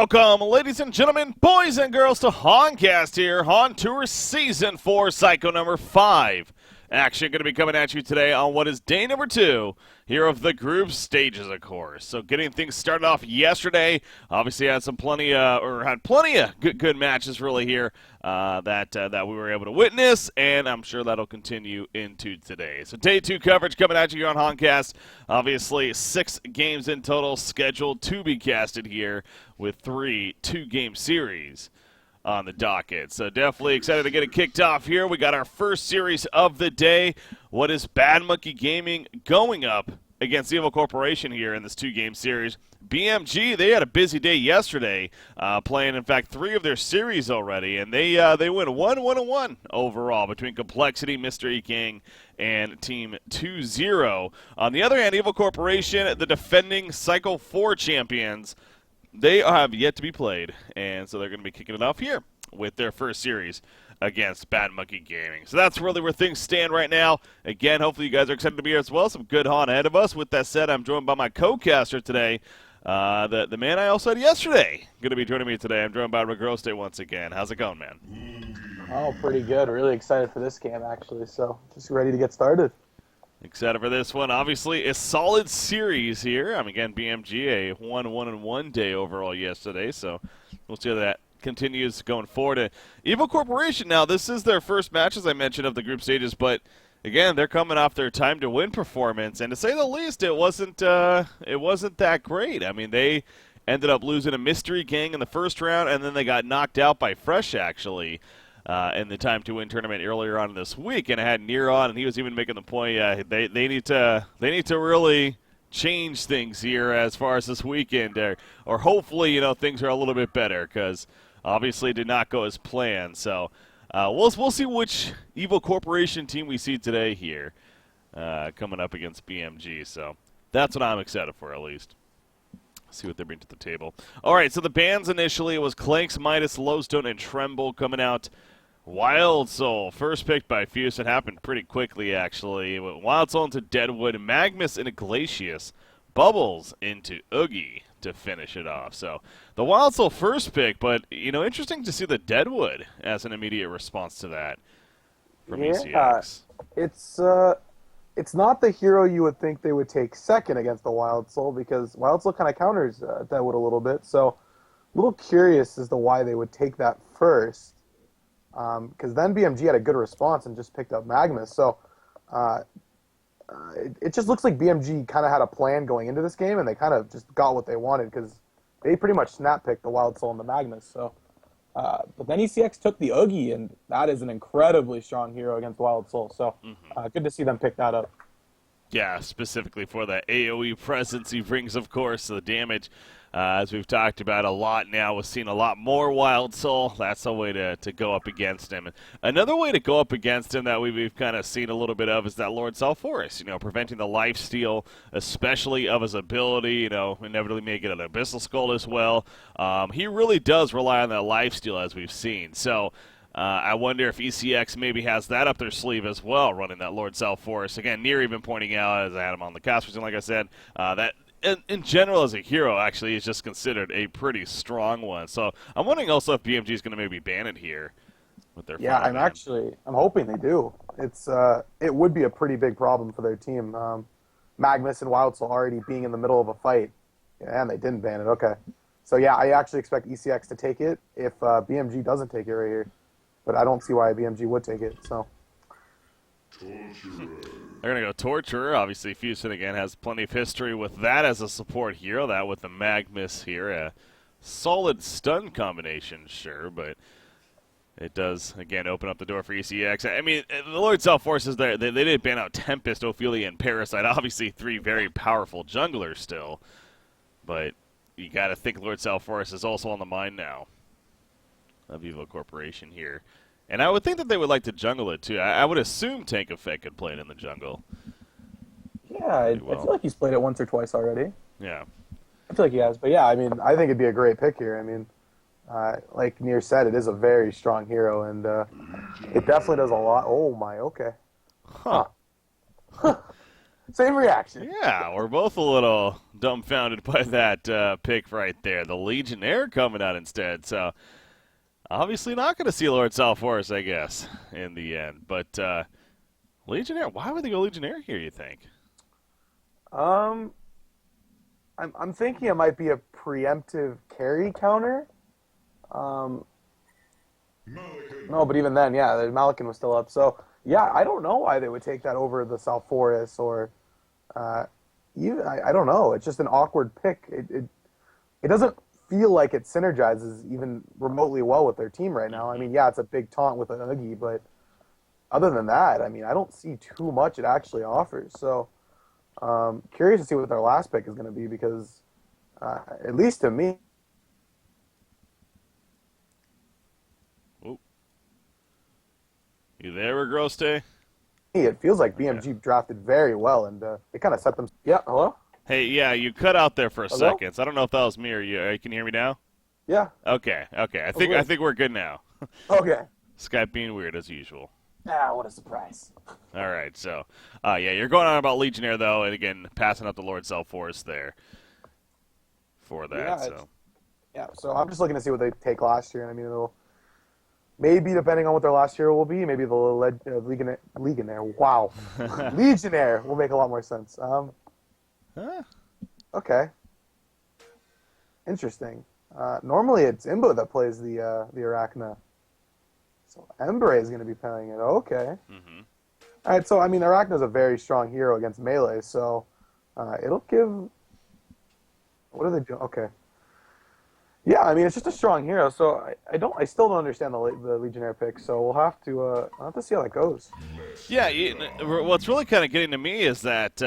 Welcome, ladies and gentlemen, boys and girls, to Honcast here, Hon Tour Season 4 Cycle number 5. Action going to be coming at you today on what is day number 2 here of the group stages, of course. So getting things started off yesterday, obviously had plenty of good matches really here that we were able to witness, and I'm sure that'll continue into today. So day 2 coverage coming at you here on Honcast. Obviously 6 games in total scheduled to be casted here with 3 2-game series on the docket. So definitely excited to get it kicked off here. We got our first series of the day. What is Bad Monkey Gaming going up against Evil Corporation here in this 2-game series? BMG, they had a busy day yesterday, playing, in fact, 3 of their series already, and they win 1-1-1 overall between Complexity, Mystery King, and Team 2-0. On the other hand, Evil Corporation, the defending Cycle 4 champions, they have yet to be played, and so they're going to be kicking it off here with their first series against Bad Monkey Gaming. So that's really where things stand right now. Again, hopefully you guys are excited to be here as well. Some good Hon ahead of us. With that said, I'm joined by my co-caster today, the man I also had yesterday. Going to be joining me today. I'm joined by Rick Roste once again. How's it going, man? Oh, pretty good. Really excited for this game, actually. So just ready to get started. Excited for this one. Obviously, a solid series here. Again, BMG, a 1-1-1 day overall yesterday, so we'll see how that continues going forward. Evil Corporation, now, this is their first match, as I mentioned, of the group stages, but, again, they're coming off their time-to-win performance, and to say the least, it wasn't that great. I mean, they ended up losing a Mystery Gang in the first round, and then they got knocked out by Fresh, actually, in the time-to-win tournament earlier on this week, and I had Near on, and he was even making the point, they need to really change things here as far as this weekend, or hopefully, things are a little bit better, because obviously it did not go as planned. So we'll see which Evil Corporation team we see today here coming up against BMG. So that's what I'm excited for, at least. See what they bring to the table. All right, so the bans initially, it was Clanks, Midas, Lowstone, and Tremble coming out. Wild Soul, first picked by Fuse. It happened pretty quickly, actually. Wild Soul into Deadwood, Magmus into Glacius, Bubbles into Oogie to finish it off. So the Wild Soul first pick, but, interesting to see the Deadwood as an immediate response to that from ECX. It's not the hero you would think they would take second against the Wild Soul, because Wild Soul kind of counters Deadwood a little bit. So a little curious as to why they would take that first. Because then BMG had a good response and just picked up Magmus. So it just looks like BMG kind of had a plan going into this game, and they kind of just got what they wanted, because they pretty much snap-picked the Wild Soul and the Magmus. So, but then ECX took the Oogie, and that is an incredibly strong hero against Wild Soul. So good to see them pick that up. Yeah, specifically for the AoE presence he brings, of course, the damage. As we've talked about a lot now, we've seen a lot more Wild Soul. That's a way to go up against him. Another way to go up against him that we've kind of seen a little bit of is that Lord Salforus, preventing the lifesteal, especially of his ability, inevitably may get an Abyssal Skull as well. He really does rely on that lifesteal, as we've seen. So I wonder if ECX maybe has that up their sleeve as well, running that Lord Salforus. Again, Near even pointing out, as I had him on the cast, like I said, that in general, as a hero, actually, is just considered a pretty strong one. So I'm wondering also if BMG is going to maybe ban it here with their. Yeah, I'm hoping they do. It would be a pretty big problem for their team. Magmus and Wild Soul already being in the middle of a fight, and they didn't ban it. Okay, so yeah, I actually expect ECX to take it if BMG doesn't take it right here, but I don't see why BMG would take it. So. They're going to go Torturer. Obviously, Fusen, again, has plenty of history with that as a support hero. That with the Magmus here. A solid stun combination, sure, but it does, again, open up the door for ECX. I mean, the Lord Salforce is there. They did ban out Tempest, Ophelia, and Parasite. Obviously, 3 very powerful junglers still. But you got to think Lord Salforce is also on the mind now of Evil Corporation here. And I would think that they would like to jungle it, too. I would assume Tank Effect could play it in the jungle. Yeah, I feel like he's played it once or twice already. Yeah. I feel like he has. But yeah, I mean, I think it'd be a great pick here. I mean, like Near said, it is a very strong hero, and it definitely does a lot. Oh, my, okay. Huh. Same reaction. Yeah, we're both a little dumbfounded by that pick right there. The Legionnaire coming out instead. So obviously not going to see Lord Salforce, I guess, in the end. But Legionnaire, why would they go Legionnaire here, you think? Um, I'm thinking it might be a preemptive carry counter. Um, no, but even then, yeah, the Malikan was still up. So, yeah, I don't know why they would take that over the Salforce or even, I don't know. It's just an awkward pick. It doesn't feel like it synergizes even remotely well with their team right now. I mean, yeah, it's a big taunt with an Oogie, but other than that, I mean, I don't see too much it actually offers. So, curious to see what their last pick is going to be because, at least to me, Ooh. You there, Regroste? it feels like BMG drafted very well, and they kind of set them. Yeah, hello? Hey, yeah, you cut out there for a Hello? second. So I don't know if that was me or you. You can hear me now? Yeah. Okay. I weird. think we're good now. Okay. Skype being weird as usual. Ah, what a surprise. All right, so yeah, you're going on about Legionnaire though, and again passing up the Lord Selforce there for that. Yeah, So yeah, so I'm just looking to see what they take last year, and I mean, it'll maybe depending on what their last year will be, maybe the Legionnaire. Wow, Legionnaire will make a lot more sense. huh? Okay, interesting. Normally it's Imbo that plays the Arachna, so Embre is going to be playing it. Okay. Mm-hmm. All right, so I mean, Arachna is a very strong hero against melee, so it'll give. What are they doing? Okay. Yeah, I mean, it's just a strong hero, so I still don't understand the Legionnaire pick. So I'll have to see how that goes. Yeah, what's really kind of getting to me is that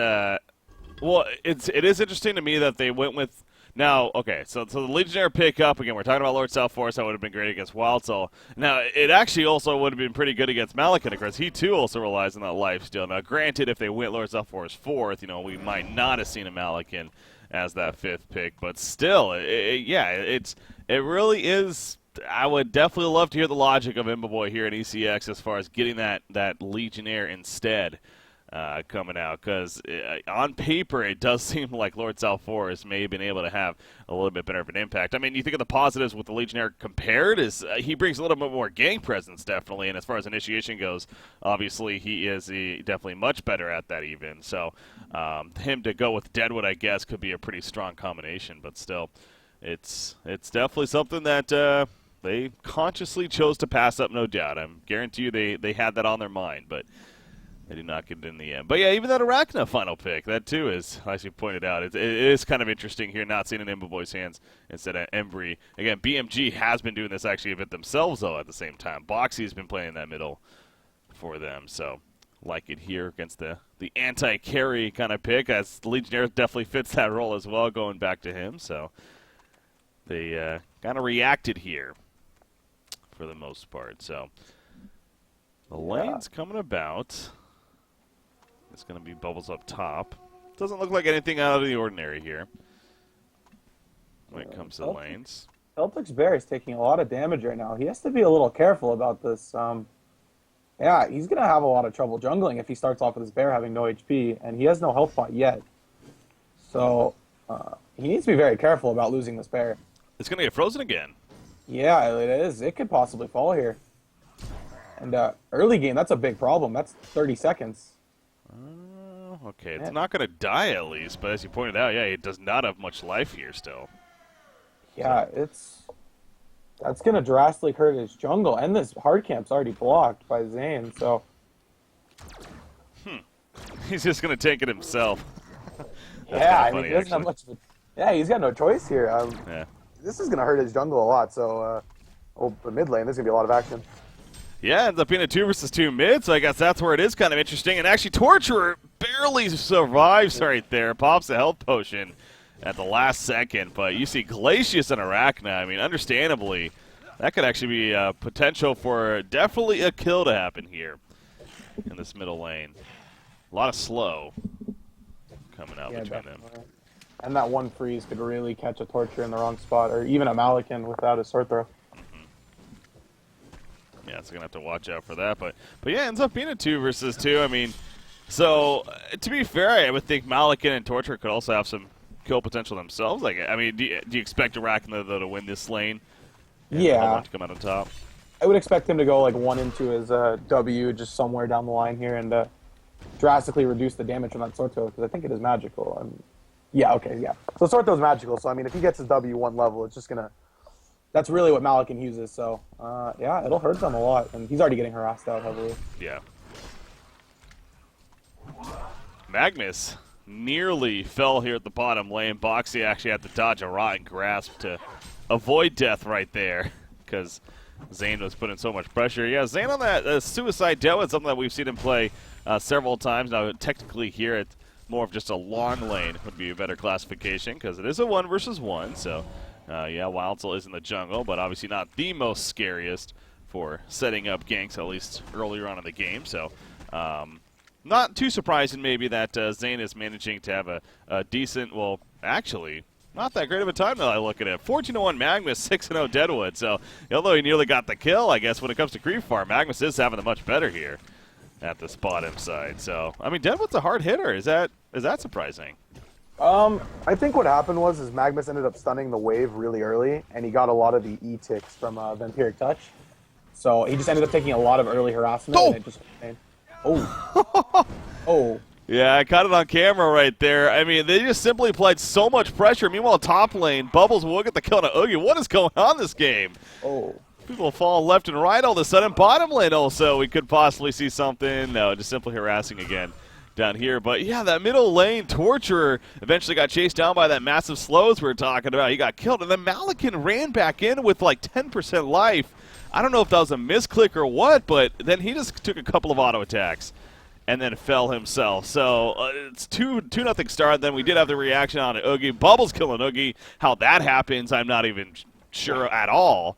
well, it is interesting to me that they went with. Now, okay, so the Legionnaire pick up, again, we're talking about Lord Southforce, that would have been great against Wild Soul. Now, it actually also would have been pretty good against Malikan, because he too also relies on that lifesteal. Now, granted, if they went Lord Southforce 4th, we might not have seen a Malikan as that 5th pick, but still, it really is. I would definitely love to hear the logic of Imboboy here at ECX as far as getting that Legionnaire instead. Coming out, because on paper it does seem like Lord Salforce may have been able to have a little bit better of an impact. I mean, you think of the positives with the Legionnaire compared is he brings a little bit more gang presence, definitely, and as far as initiation goes, obviously he is definitely much better at that even. So him to go with Deadwood, I guess, could be a pretty strong combination, but still, it's definitely something that they consciously chose to pass up, no doubt. I guarantee you they had that on their mind, but they did not get it in the end. But yeah, even that Arachna final pick, that too is, as you pointed out, it is kind of interesting here, not seeing an Imboboy's hands instead of Embry. Again, BMG has been doing this actually a bit themselves, though, at the same time. Boxy's been playing that middle for them, so like it here against the anti-carry kind of pick, as the Legionnaire definitely fits that role as well, going back to him. So they kind of reacted here for the most part. So the lane's coming about. It's going to be Bubbles up top. Doesn't look like anything out of the ordinary here when it comes to the lanes. Celtics Bear is taking a lot of damage right now. He has to be a little careful about this. Yeah, he's going to have a lot of trouble jungling if he starts off with his Bear having no HP, and he has no health pot yet. So he needs to be very careful about losing this Bear. It's going to get frozen again. Yeah, it is. It could possibly fall here. And early game, that's a big problem. That's 30 seconds. Okay, it's not going to die at least, but as you pointed out, yeah, it does not have much life here still. Yeah, that's going to drastically hurt his jungle, and this hard camp's already blocked by Zane, so... He's just going to take it himself. Yeah, I mean, he doesn't have much of a... Yeah, he's got no choice here. Yeah. This is going to hurt his jungle a lot, so... the mid lane, there's going to be a lot of action. Yeah, ends up being a 2 versus 2 mid, so I guess that's where it is kind of interesting. And actually, Torturer barely survives right there. Pops a health potion at the last second. But you see Glacius and Arachna. I mean, understandably, that could actually be a potential for definitely a kill to happen here in this middle lane. A lot of slow coming out between them. And that one freeze could really catch a Torturer in the wrong spot, or even a Malikan without a sword throw. Yeah, so going to have to watch out for that. But yeah, ends up being a 2 versus 2. I mean, So, to be fair, I would think Malikan and Torture could also have some kill potential themselves. Like, I mean, do you expect Arachne, though, to win this lane? And Yeah. to come out on top? I would expect him to go like 1 into his W just somewhere down the line here and drastically reduce the damage from that Sorto because I think it is magical. Yeah, okay, yeah. So Sorto's magical, so I mean, if he gets his W 1 level, it's just gonna. That's really what Malikan uses, so yeah, it'll hurt them a lot, and he's already getting harassed out heavily. Yeah. Magnus nearly fell here at the bottom lane. Boxy actually had to dodge a rotten grasp to avoid death right there because Zane was putting so much pressure. Yeah, Zane on that suicide death is something that we've seen him play several times. Now, technically here, it's more of just a long lane would be a better classification because it is a 1 versus 1. So, yeah, Wildsoul is in the jungle, but obviously not the most scariest for setting up ganks, at least earlier on in the game. So, not too surprising maybe that Zane is managing to have a decent, well, actually, not that great of a time now I look at it. 14-1 Magnus, 6-0 Deadwood. So, although he nearly got the kill, I guess when it comes to creep farm, Magnus is having the much better here at this bottom side. So, I mean, Deadwood's a hard hitter. Is that surprising? I think what happened was Magnus ended up stunning the wave really early, and he got a lot of the E-ticks from Vampiric Touch. So he just ended up taking a lot of early harassment, and it just... Oh. Oh. Yeah, I caught it on camera right there. I mean, they just simply applied so much pressure. Meanwhile, top lane, Bubbles will get the kill on Oogie. What is going on this game? Oh. People fall left and right all of a sudden. Bottom lane also, we could possibly see something. No, just simply harassing again down here. But, yeah, that middle lane, Torturer eventually got chased down by that massive slows we were talking about. He got killed. And then Malikan ran back in with, like, 10% life. I don't know if that was a misclick or what, but then he just took a couple of auto attacks and then fell himself. So it's 2-0 start. Then we did have the reaction on Oogie. Bubbles killing Oogie. How that happens, I'm not even sure at all.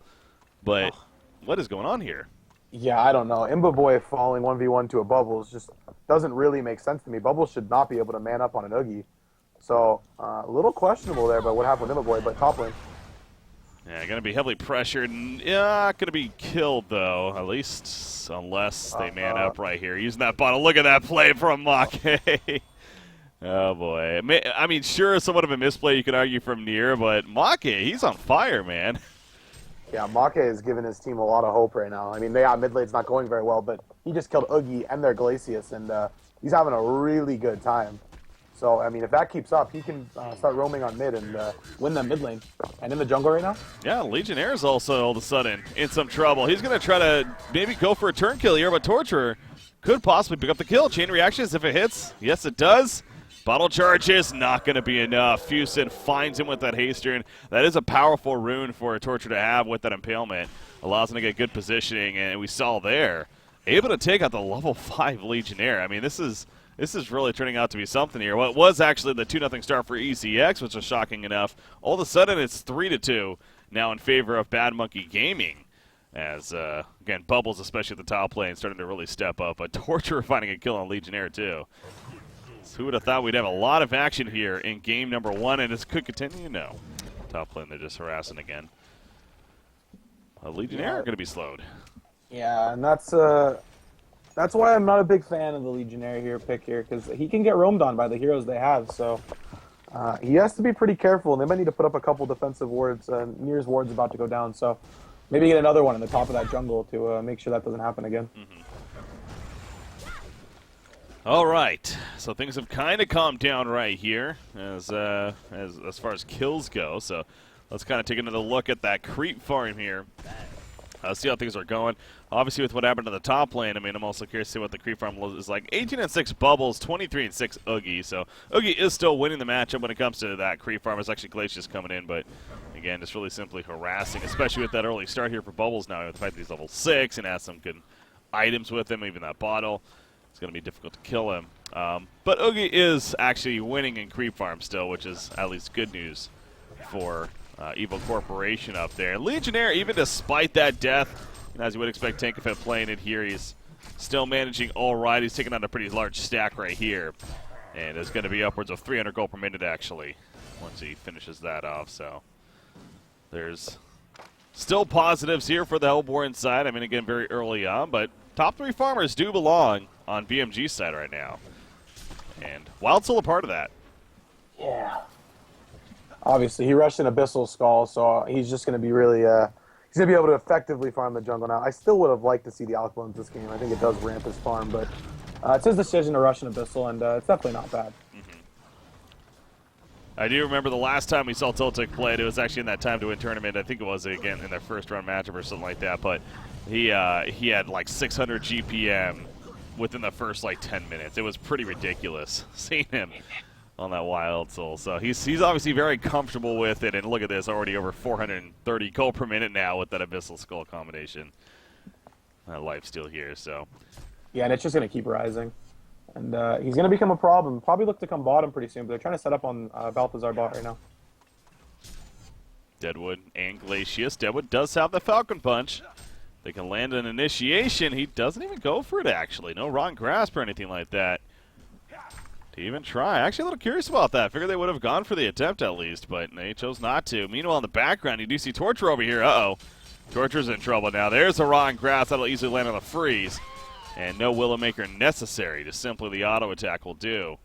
But what is going on here? Yeah, I don't know. Imba Boy falling 1v1 to a Bubbles just doesn't really make sense to me. Bubbles should not be able to man up on an Oogie. So a little questionable there about what happened with Imba Boy, but top lane. Yeah, going to be heavily pressured. Yeah, going to be killed, though, at least unless they man up right here. Using that bottle. Look at that play from Make. Oh, boy. I mean, sure, somewhat of a misplay you could argue from near, but Make, he's on fire, man. Yeah, Make is giving his team a lot of hope right now. I mean, mid lane's not going very well, but he just killed Oogie and their Glacius, and he's having a really good time. So, I mean, if that keeps up, he can start roaming on mid and win the mid lane. And in the jungle right now? Yeah, Legionnaire's also all of a sudden in some trouble. He's going to try to maybe go for a turn kill here, but Torturer could possibly pick up the kill. Chain reactions if it hits. Yes, it does. Bottle charges, not going to be enough. Fusin finds him with that haster, and that is a powerful rune for a Torture to have with that impalement. Allows him to get good positioning, and we saw there, able to take out the level 5 Legionnaire. I mean, this is really turning out to be something here. What was actually the 2-0 start for ECX, which was shocking enough, all of a sudden it's 3-2 now in favor of Bad Monkey Gaming. As, again, Bubbles, especially at the top lane, starting to really step up. But Torture finding a kill on Legionnaire, too. So who would have thought we'd have a lot of action here in game number 1, and this could continue? No. Top lane, they're just harassing again. Legionnaire are going to be slowed. Yeah, and that's why I'm not a big fan of the Legionnaire pick here, because he can get roamed on by the heroes they have, so he has to be pretty careful, and they might need to put up a couple defensive wards. Nir's ward's about to go down, so maybe get another one in the top of that jungle to make sure that doesn't happen again. Mm-hmm. All right, so things have kind of calmed down right here as far as kills go, so let's kind of take another look at that creep farm here. See how things are going. Obviously, with what happened to the top lane, I mean, I'm also curious to see what the creep farm is like. 18-6 Bubbles, 23-6 Oogie. So Oogie is still winning the matchup when it comes to that creep farm. It's actually Glacius coming in, but again, just really simply harassing, especially with that early start here for Bubbles now. With the fact that he's level 6 and has some good items with him, even that bottle, it's going to be difficult to kill him. But Oogie is actually winning in creep farm still, which is at least good news for Evil Corporation up there. Legionnaire, even despite that death, as you would expect, Tankafet playing it here, he's still managing all right. He's taking on a pretty large stack right here. And it's going to be upwards of 300 gold per minute, actually, once he finishes that off. So there's still positives here for the Hellborn side. I mean, again, very early on, but top 3 farmers do belong on BMG side right now. And Wild Soul a part of that. Yeah. Obviously, he rushed an Abyssal Skull, so he's just going to be really, he's going to be able to effectively farm the jungle now. I still would have liked to see the Alkabones this game. I think it does ramp his farm, but it's his decision to rush an Abyssal, and it's definitely not bad. I do remember the last time we saw Tiltic play, it was actually in that Time to Win tournament. I think it was, again, in their first round matchup or something like that, but he had like 600 GPM within the first like 10 minutes. It was pretty ridiculous seeing him on that Wild Soul. So he's obviously very comfortable with it, and look at this, already over 430 gold per minute now with that Abyssal Skull combination. Lifesteal here, so. Yeah, and it's just going to keep rising. And he's going to become a problem. Probably look to come bottom pretty soon, but they're trying to set up on Balthazar bot right now. Deadwood and Glacius. Deadwood does have the Falcon Punch. They can land an initiation. He doesn't even go for it, actually. No Rotten Grasp or anything like that to even try. Actually, a little curious about that. Figured they would have gone for the attempt at least, but they chose not to. Meanwhile, in the background, you do see Torture over here. Uh-oh. Torture's in trouble now. There's a Rotten Grasp. That'll easily land on the freeze. And no Willowmaker necessary. Just simply the auto attack will do.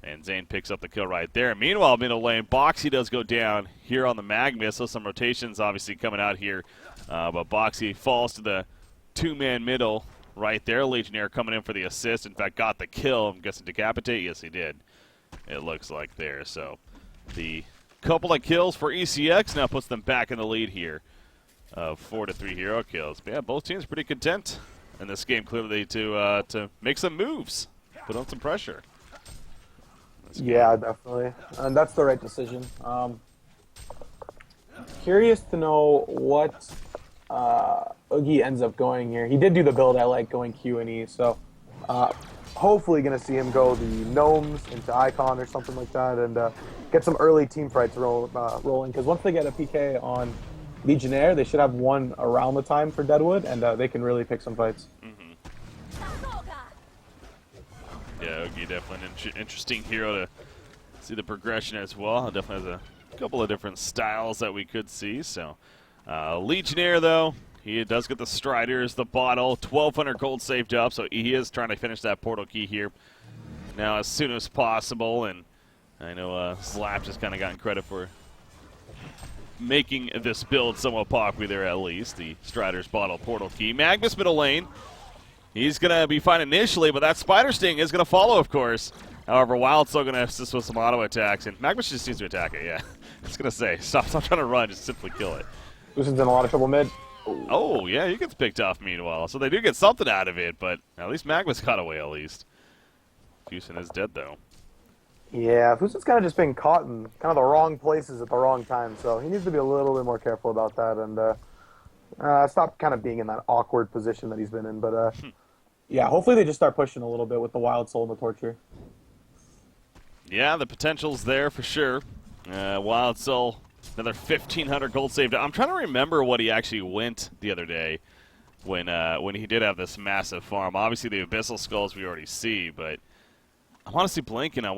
And Zane picks up the kill right there. Meanwhile, middle lane, Boxy does go down here on the Magnus. So some rotations obviously coming out here. But Boxy falls to the two-man middle right there. Legionnaire coming in for the assist. In fact, got the kill. I'm guessing Decapitate? Yes, he did. It looks like there. So the couple of kills for ECX now puts them back in the lead here of 4-3 hero kills. But yeah, both teams pretty content in this game, clearly, to make some moves, put on some pressure. Yeah, definitely. And that's the right decision. Curious to know what Oogie ends up going here. He did do the build I like, going Q and E, so hopefully going to see him go the Gnomes into Icon or something like that, and get some early team fights rolling, because once they get a PK on Legionnaire, they should have one around the time for Deadwood, and they can really pick some fights. Yeah, Oogie definitely an interesting hero to see the progression as well. Definitely has a couple of different styles that we could see. So Legionnaire, though, he does get the Striders, the bottle, 1,200 gold saved up, so he is trying to finish that portal key here now as soon as possible. And I know Slap just kind of gotten credit for making this build somewhat popular, at least. The Striders bottle portal key. Magnus middle lane. He's going to be fine initially, but that Spider Sting is going to follow, of course. However, Wild's still going to assist with some auto attacks, and Magnus just needs to attack it, yeah. I was going to say, stop trying to run, just simply kill it. Lucian's in a lot of trouble mid. Oh, yeah, he gets picked off meanwhile. So they do get something out of it, but at least Magnus got away, at least. Fusen is dead, though. Yeah, Fusen's kind of just being caught in kind of the wrong places at the wrong time, so he needs to be a little bit more careful about that, and stop kind of being in that awkward position that he's been in, but yeah, hopefully they just start pushing a little bit with the Wild Soul and the Torture. Yeah, the potential's there for sure. Wild Soul, another 1,500 gold saved. I'm trying to remember what he actually went the other day when he did have this massive farm. Obviously, the Abyssal Skulls we already see, but I'm honestly blanking on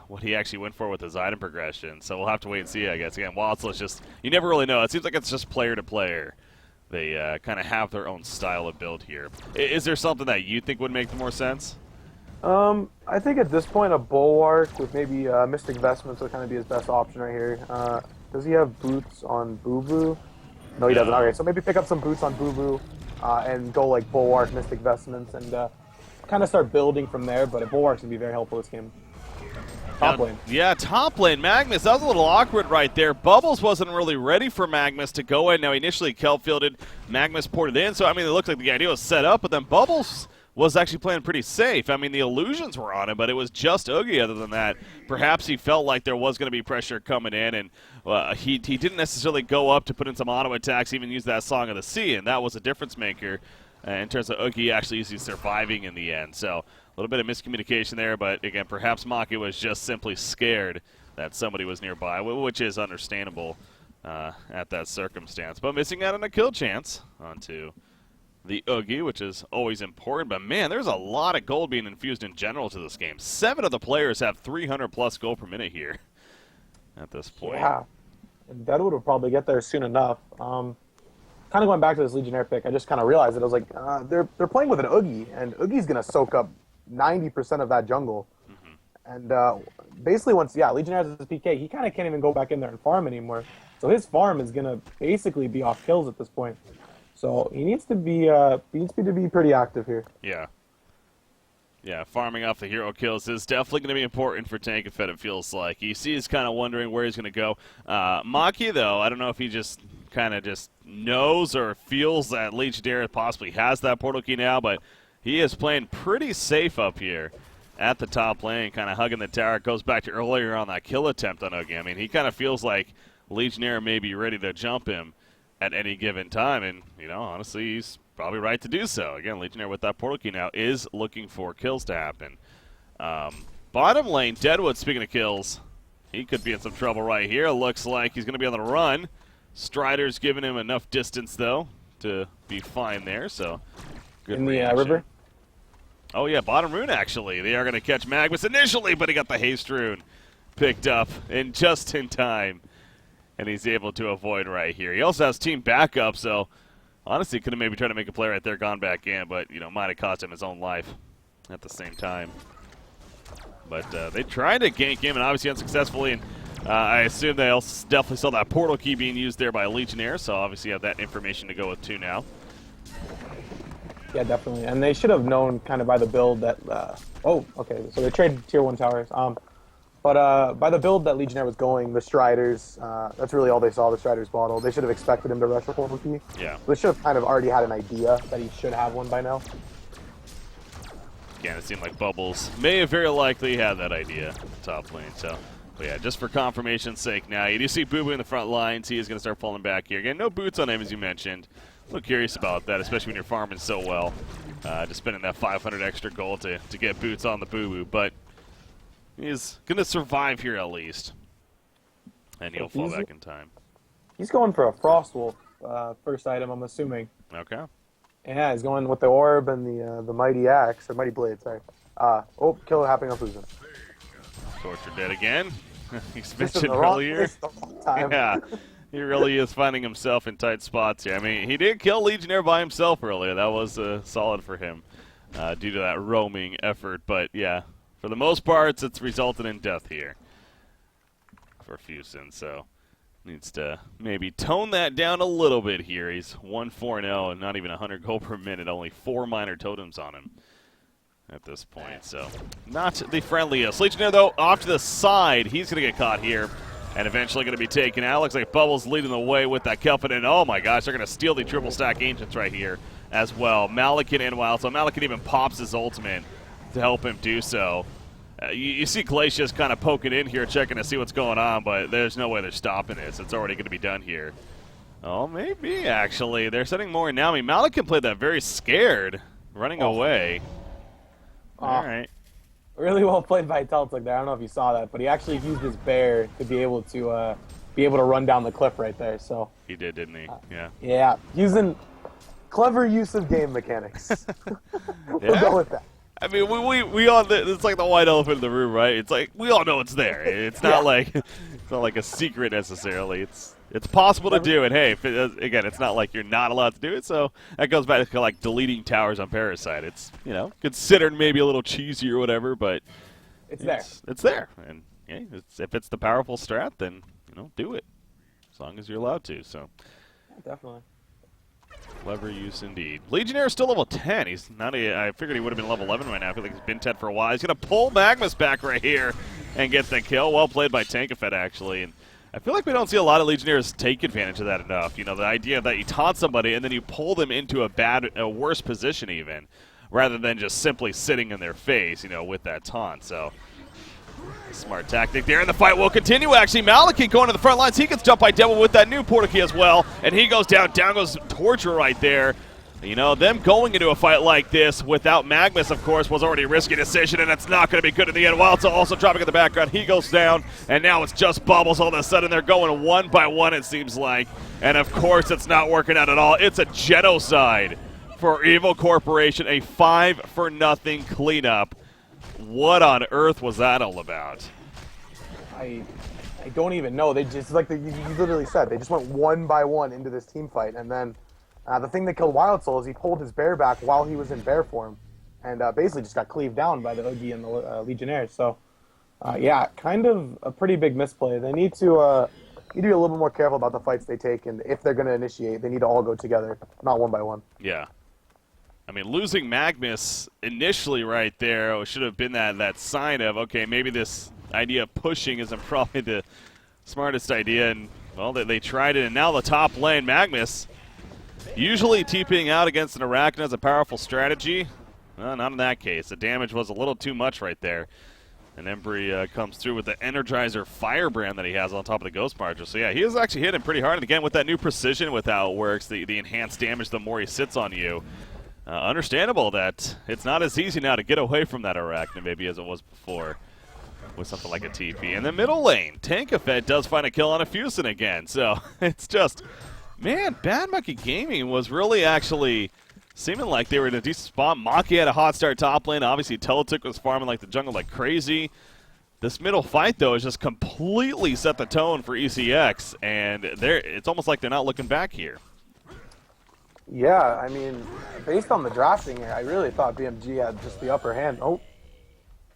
what he actually went for with his item progression. So we'll have to wait and see, I guess. Again, Wild Soul is just, you never really know. It seems like it's just player to player. They kind of have their own style of build here. Is there something that you think would make the more sense? I think at this point a Bulwark with maybe Mystic Vestments would kind of be his best option right here. Does he have boots on Boo Boo? No, he doesn't. Okay, so maybe pick up some boots on Boo Boo and go like Bulwark, Mystic Vestments, and kind of start building from there. But a Bulwark's going to be very helpful this game. Top lane. Yeah, top lane. Magnus, that was a little awkward right there. Bubbles wasn't really ready for Magnus to go in. Now, initially Kelp fielded, Magnus ported in. So, I mean, it looked like the idea was set up, but then Bubbles was actually playing pretty safe. I mean, the illusions were on him, but it was just Oogie other than that. Perhaps he felt like there was going to be pressure coming in, and he didn't necessarily go up to put in some auto attacks, even use that Song of the Sea, and that was a difference maker in terms of Oogie actually surviving in the end. So a little bit of miscommunication there, but again, perhaps Maki was just simply scared that somebody was nearby, which is understandable at that circumstance. But missing out on a kill chance onto the Oogie, which is always important. But man, there's a lot of gold being infused in general to this game. 7 of the players have 300 plus gold per minute here at this point. Yeah, and Deadwood will probably get there soon enough. Kind of going back to this Legionnaire pick, I just kind of realized that I was like, they're playing with an Oogie, and Oogie's going to soak up 90% of that jungle. And basically, once Legionnaire has his PK, he kind of can't even go back in there and farm anymore. So his farm is gonna basically be off kills at this point. So he needs to be pretty active here. Yeah. Yeah, farming off the hero kills is definitely going to be important for Tank Fed, it feels like. EC is kind of wondering where he's going to go. Maki, though, I don't know if he just kind of just knows or feels that Legionnaire possibly has that portal key now, but he is playing pretty safe up here at the top lane, kind of hugging the tower. It goes back to earlier on that kill attempt on Oogie. I mean, he kind of feels like Legionnaire may be ready to jump him at any given time, and, you know, honestly, he's probably right to do so. Again, Legionnaire with that portal key now is looking for kills to happen. Bottom lane, Deadwood, speaking of kills, he could be in some trouble right here. Looks like he's going to be on the run. Strider's giving him enough distance, though, to be fine there, so good in the reaction. river. Oh, yeah, bottom rune, actually. They are going to catch Magnus initially, but he got the haste rune picked up just in time, and he's able to avoid right here. He also has team backup, so honestly, could have maybe tried to make a play right there, gone back in, but, you know, might have cost him his own life at the same time. But they tried to gank him, and obviously unsuccessfully, and I assume they also definitely saw that portal key being used there by Legionnaire, so obviously have that information to go with too now. Yeah, definitely. And they should have known kind of by the build that, oh, okay, so they traded tier 1 towers. But by the build that Legionnaire was going, the Striders, that's really all they saw, the Striders bottle. They should have expected him to rush a portal key. Yeah. They should have kind of already had an idea that he should have one by now. Again, it seemed like Bubbles may have very likely had that idea at the top lane. So, but yeah, just for confirmation's sake now, you do see Boo Boo in the front lines. He is going to start falling back here. Again, no boots on him, as you mentioned. A little curious about that, especially when you're farming so well. Just spending that 500 extra gold to get boots on the Boo Boo. But he's going to survive here at least. And he'll fall back in time. He's going for a Frost Wolf first item, I'm assuming. Okay. Yeah, he's going with the Orb and the Mighty Axe, or Mighty Blade, sorry. Oh, kill happening on Fusion. Torture dead again. He's Just in mentioned the wrong earlier. place the wrong time. Yeah, he really is finding himself in tight spots here. I mean, he did kill Legionnaire by himself earlier. That was solid for him due to that roaming effort. But, yeah, for the most part, it's resulted in death here for Fusen. So needs to maybe tone that down a little bit here. He's 1-4-0 and not even 100 gold per minute. Only 4 minor totems on him at this point. So not the friendliest. Legionnaire, though, off to the side. He's going to get caught here and eventually going to be taken out. Looks like Bubbles leading the way with that Kelphin. And oh my gosh, they're going to steal the triple stack Ancients right here as well. Malakin and Wild. So Malakin even pops his ultimate to help him do so. You see Glacius kind of poking in here, checking to see what's going on, but there's no way they're stopping this. It's already going to be done here. Oh, maybe, actually. They're setting more now. I mean, Malakin played that very scared, running away. All right. Really well played by Teltzik there. I don't know if you saw that, but he actually used his bear to be able to run down the cliff right there. So he did, didn't he? Yeah. Yeah, using clever use of game mechanics. We'll go with that. I mean, we all, it's like the white elephant in the room, right? It's like we all know it's there. It's not like it's not like a secret necessarily. It's possible to do, and hey, again, it's not like you're not allowed to do it. So that goes back to like deleting towers on Parasite. It's, you know, considered maybe a little cheesy or whatever, but it's there. It's there, and yeah, if it's the powerful strat, then you know, do it as long as you're allowed to. So yeah, definitely. Clever use indeed. Legionnaire is still level 10. He's not. I figured he would have been level 11 right now. I feel like he's been 10 for a while. He's going to pull Magnus back right here and get the kill. Well played by Tankafed, actually. And I feel like we don't see a lot of Legionnaires take advantage of that enough. You know, the idea that you taunt somebody and then you pull them into a worse position even, rather than just simply sitting in their face, you know, with that taunt. So smart tactic there, and the fight will continue. Actually, Malachi going to the front lines. He gets jumped by Devil with that new portal key as well, and he goes down. Down goes Torture right there. You know, them going into a fight like this without Magnus, of course, was already a risky decision, and it's not going to be good in the end. Wildso also dropping in the background. He goes down, and now it's just Bubbles. All of a sudden, they're going one by one, it seems like. And, of course, it's not working out at all. It's a genocide for Evil Corporation, a 5-for-0 cleanup. What on earth was that all about? I don't even know. They just, like you literally said, they just went one by one into this team fight, and then the thing that killed Wild Soul is he pulled his bear back while he was in bear form, and basically just got cleaved down by the Oogie and the Legionnaires. So Yeah, kind of a pretty big misplay. They need to be a little bit more careful about the fights they take, and if they're going to initiate, they need to all go together, not one by one. Yeah. I mean, losing Magnus initially right there should have been that sign of, okay, maybe this idea of pushing isn't probably the smartest idea. And, well, they tried it, and now the top lane, Magnus, usually TPing out against an Arachna is a powerful strategy. Well, not in that case. The damage was a little too much right there. And Embry comes through with the Energizer Firebrand that he has on top of the Ghost Marcher. So, yeah, he is actually hitting pretty hard. And, again, with that new precision with how it works, the enhanced damage the more he sits on you, understandable that it's not as easy now to get away from that Arachna maybe as it was before with something like a TP. In the middle lane, Tankafed does find a kill on a Fusin again. So, it's just, man, Bad Monkey Gaming was really actually seeming like they were in a decent spot. Maki had a hot start top lane. Obviously, Teletic was farming like the jungle like crazy. This middle fight, though, has just completely set the tone for ECX, and it's almost like they're not looking back here. Yeah, I mean, based on the drafting here, I really thought BMG had just the upper hand. Oh,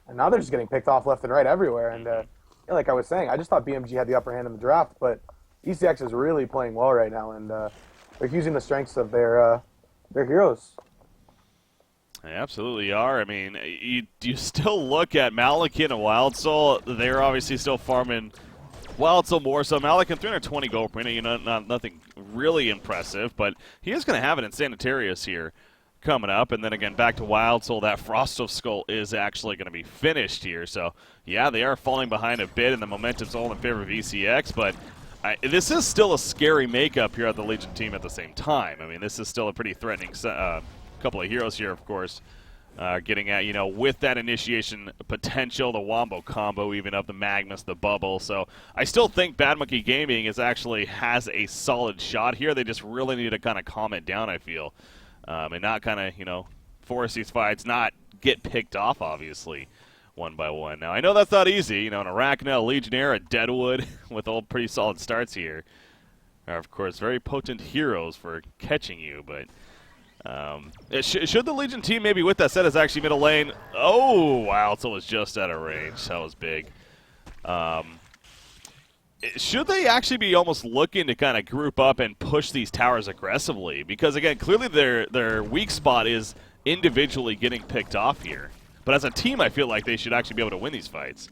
and now they're just getting picked off left and right everywhere. And like I was saying, I just thought BMG had the upper hand in the draft, but ECX is really playing well right now, and they're using the strengths of their heroes. They absolutely are. I mean, you still look at Malik and Wild Soul. They're obviously still farming Wild Soul more. So Malik and 320 gold per minute, nothing really impressive, but he is going to have it in Sanitarius here coming up. And then again, back to Wild Soul, that Frost of Skull is actually going to be finished here. So, yeah, they are falling behind a bit, and the momentum's all in favor of ECX, but this is still a scary makeup here at the Legion team at the same time. I mean, this is still a pretty threatening couple of heroes here, of course, getting at, with that initiation potential, the Wombo combo, even up the Magnus, the Bubble. So I still think Bad Monkey Gaming has a solid shot here. They just really need to kind of calm it down, I feel, and not kind of, force these fights, not get picked off, obviously, one by one. Now, I know that's not easy. An Arachna, a Legionnaire, a Deadwood with all pretty solid starts here are, of course, very potent heroes for catching you, but should the Legion team maybe with that set is actually middle lane? Oh, wow, so it's just out of range. That was big. Should they actually be almost looking to kind of group up and push these towers aggressively? Because, again, clearly their weak spot is individually getting picked off here. But as a team, I feel like they should actually be able to win these fights.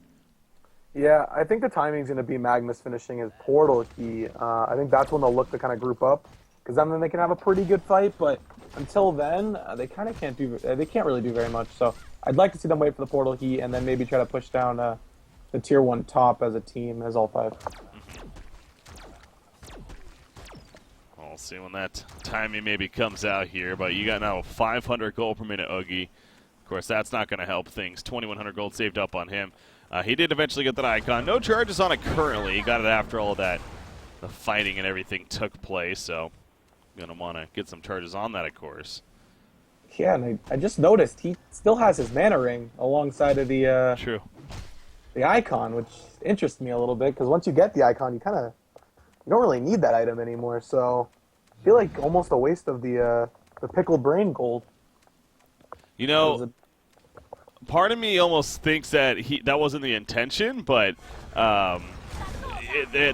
Yeah, I think the timing's going to be Magnus finishing his portal key. I think that's when they'll look to kind of group up, because then they can have a pretty good fight. But until then, they kind of can't do. They can't really do very much. So I'd like to see them wait for the portal key and then maybe try to push down the tier 1 top as a team, as all 5. We'll see when that timing maybe comes out here. But you got now 500 gold per minute, Oogie. Of course, that's not going to help things. 2,100 gold saved up on him. He did eventually get that icon. No charges on it currently. He got it after all of that, the fighting and everything took place. So, going to want to get some charges on that, of course. Yeah, and I just noticed he still has his mana ring alongside of the True. The icon, which interests me a little bit, because once you get the icon, you don't really need that item anymore. So, I feel like almost a waste of the pickled brain gold. Part of me almost thinks that that wasn't the intention, but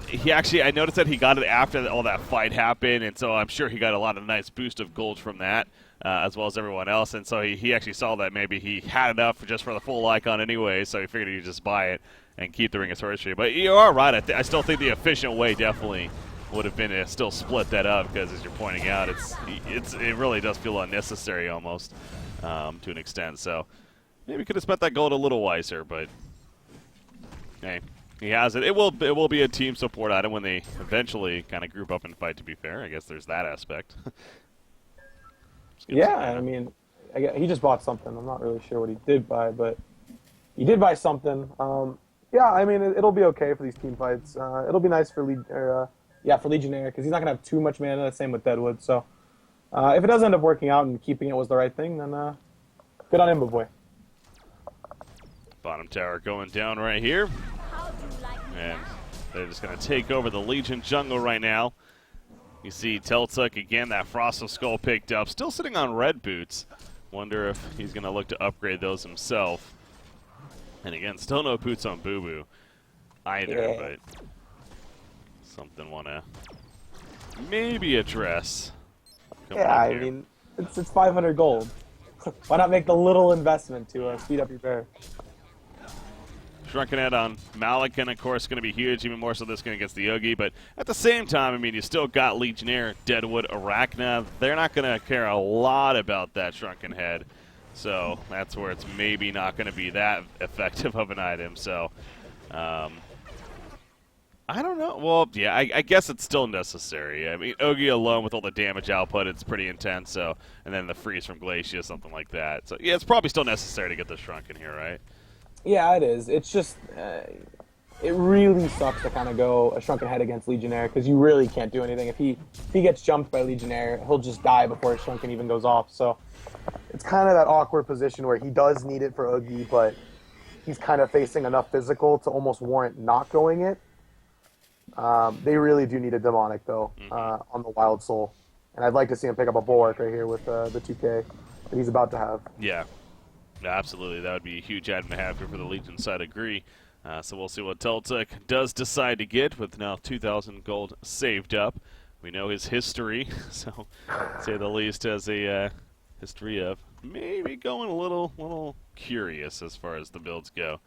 he actually, I noticed that he got it after all that fight happened, and so I'm sure he got a lot of nice boost of gold from that, as well as everyone else, and so he actually saw that maybe he had enough just for the full icon anyway, so he figured he'd just buy it and keep the Ring of Sorcery. But you are right, I still think the efficient way definitely would have been to still split that up, because as you're pointing out, it really does feel unnecessary almost, to an extent, so maybe could have spent that gold a little wiser, but hey, he has it. It will be a team support item when they eventually kind of group up and fight, to be fair. I guess there's that aspect. Yeah, I mean, he just bought something. I'm not really sure what he did buy, but he did buy something. Yeah, I mean, it'll be okay for these team fights. It'll be nice for Legionnaire, because he's not going to have too much mana. Same with Deadwood. So if it does end up working out and keeping it was the right thing, then good on him, boy. Bottom tower going down right here. And they're just going to take over the Legion jungle right now. You see Teltuk again, that Frost of Skull picked up. Still sitting on red boots. Wonder if he's going to look to upgrade those himself. And again, still no Boots on Boo Boo either, Yeah. but something want to maybe address. coming Yeah, up I here. mean, it's 500 gold. Why not make the little investment to speed up your bear? Shrunken Head on Malikan, of course, going to be huge, even more so this game against the Yogi. But at the same time, I mean, you still got Legionnaire, Deadwood, Arachna. They're not going to care a lot about that Shrunken Head. So that's where it's maybe not going to be that effective of an item. So I don't know. Well, yeah, I guess it's still necessary. I mean, Ogi alone with all the damage output, it's pretty intense. So, and then the freeze from Glacia, something like that. So yeah, it's probably still necessary to get the Shrunken here, right? Yeah, it is. It's just, it really sucks to kind of go a Shrunken Head against Legionnaire because you really can't do anything. If he gets jumped by Legionnaire, he'll just die before his Shrunken even goes off. So It's kind of that awkward position where he does need it for Oogie, but he's kind of facing enough physical to almost warrant not going it. They really do need a demonic though on the Wild Soul, and I'd like to see him pick up a bulwark right here with the 2K that he's about to have. Yeah. Absolutely, that would be a huge item to have here for the Legion side. Agree. So we'll see what Teltec does decide to get with now 2,000 gold saved up. We know his history, so to say the least, has a history of maybe going a little curious as far as the builds go